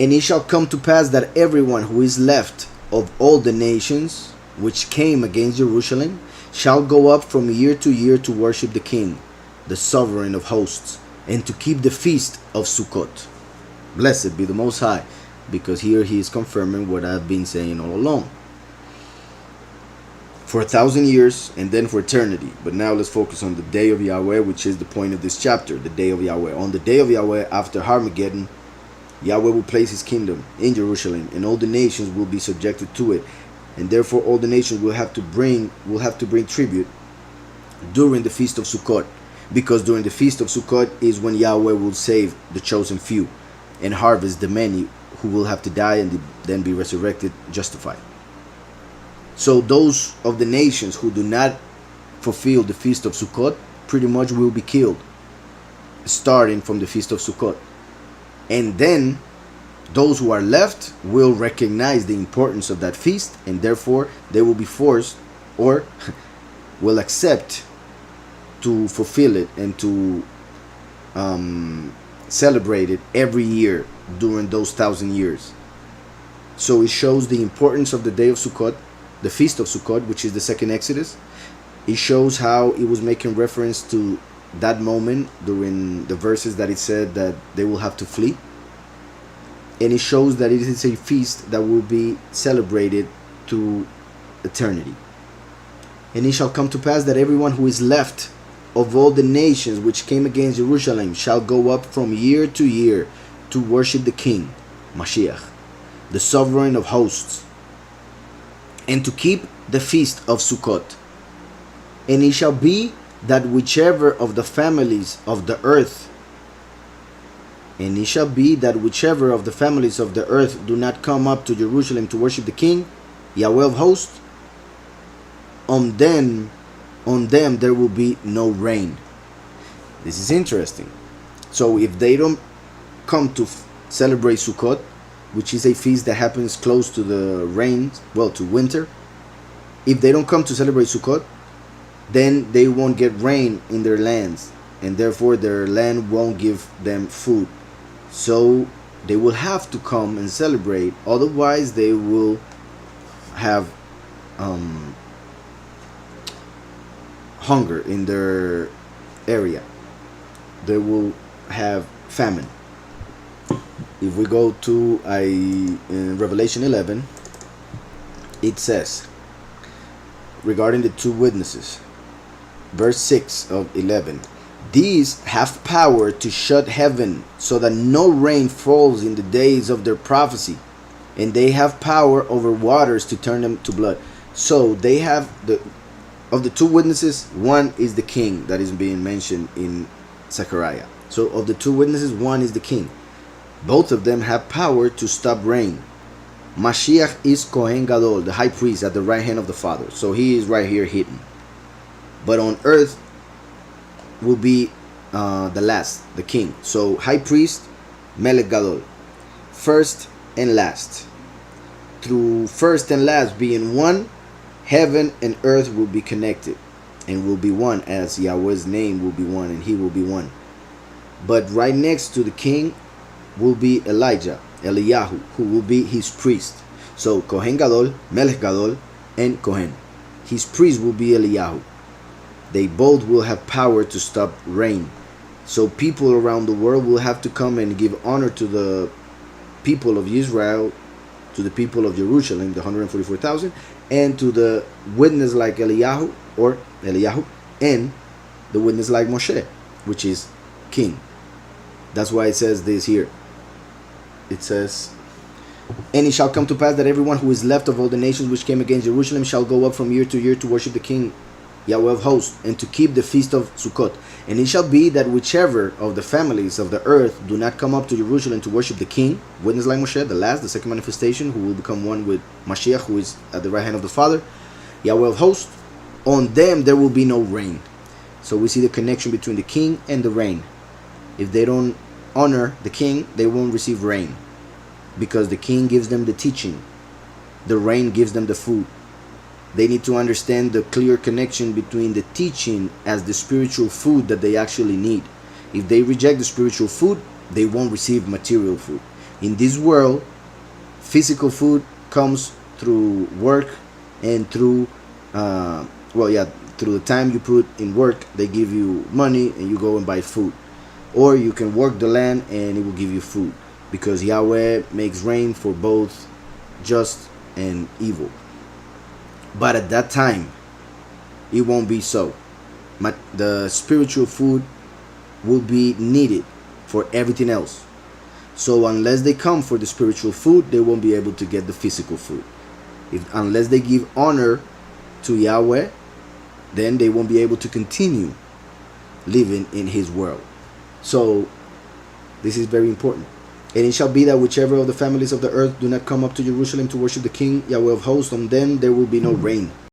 And it shall come to pass that everyone who is left of all the nations which came against Jerusalem shall go up from year to year to worship the King, the sovereign of hosts, and to keep the feast of Sukkot. Blessed be the Most High, because here he is confirming what I've been saying all along. For 1,000 years and then for eternity. But now let's focus on the day of Yahweh, which is the point of this chapter, the day of Yahweh. On the day of Yahweh, after Armageddon, Yahweh will place his kingdom in Jerusalem, and all the nations will be subjected to it. And therefore all the nations will have to bring tribute during the feast of Sukkot, because during the feast of Sukkot is when Yahweh will save the chosen few and harvest the many who will have to die and then be resurrected justified. So those of the nations who do not fulfill the feast of Sukkot pretty much will be killed, starting from the feast of Sukkot. And then those who are left will recognize the importance of that feast, and therefore they will be forced or will accept to fulfill it and to celebrate it every year during those 1,000 years. So it shows the importance of the day of Sukkot, the feast of Sukkot, which is the second Exodus. It shows how it was making reference to that moment during the verses that it said that they will have to flee. And it shows that it is a feast that will be celebrated through eternity. And it shall come to pass that everyone who is left of all the nations which came against Jerusalem shall go up from year to year to worship the King, Mashiach, the sovereign of hosts, and to keep the feast of Sukkot. And it shall be that whichever of the families of the earth do not come up to Jerusalem to worship the King, Yahweh of hosts, on them there will be no rain. This is interesting. So if they don't come to celebrate Sukkot, which is a feast that happens close to the rains, to winter, if they don't come to celebrate Sukkot, then they won't get rain in their lands, and therefore their land won't give them food. So they will have to come and celebrate, otherwise they will have hunger in their area. They will have famine. If we go to in Revelation 11, it says regarding the two witnesses, verse 6 of 11, these have power to shut heaven so that no rain falls in the days of their prophecy, and they have power over waters to turn them to blood. So they have of the two witnesses, one is the king that is being mentioned in Zechariah. So of the two witnesses, one is the king. Both of them have power to stop rain. Mashiach is Kohen Gadol, the high priest at the right hand of the Father. So he is right here hidden. But on earth will be the last, the king. So high priest, Melech Gadol, first and last. Through first and last being one, heaven and earth will be connected and will be one, as Yahweh's name will be one and he will be one. But right next to the king will be Eliyahu, who will be his priest. So Kohen Gadol, Melech Gadol, and Kohen. His priest will be Eliyahu. They both will have power to stop rain. So people around the world will have to come and give honor to the people of Israel, to the people of Jerusalem, the 144,000, and to the witness like Eliyahu, and the witness like Moshe, which is king. That's why it says this here. It says, and it shall come to pass that everyone who is left of all the nations which came against Jerusalem shall go up from year to year to worship the King, Yahweh of hosts, and to keep the feast of Sukkot. And it shall be that whichever of the families of the earth do not come up to Jerusalem to worship the King, witness like Moshe, the second manifestation, who will become one with Mashiach, who is at the right hand of the Father, Yahweh of hosts, on them there will be no rain. So we see the connection between the king and the rain. If they don't honor the king, they won't receive rain, because the king gives them the teaching, the rain gives them the food. They need to understand the clear connection between the teaching as the spiritual food that they actually need. If they reject the spiritual food, they won't receive material food. In this world, physical food comes through work and through, through the time you put in work. They give you money and you go and buy food, or you can work the land and it will give you food, because Yahweh makes rain for both just and evil. But at that time, it won't be so. The spiritual food will be needed for everything else. So unless they come for the spiritual food, they won't be able to get the physical food. Unless they give honor to Yahweh, then they won't be able to continue living in his world. So this is very important. And it shall be that whichever of the families of the earth do not come up to Jerusalem to worship the King Yahweh of hosts, on them there will be no rain.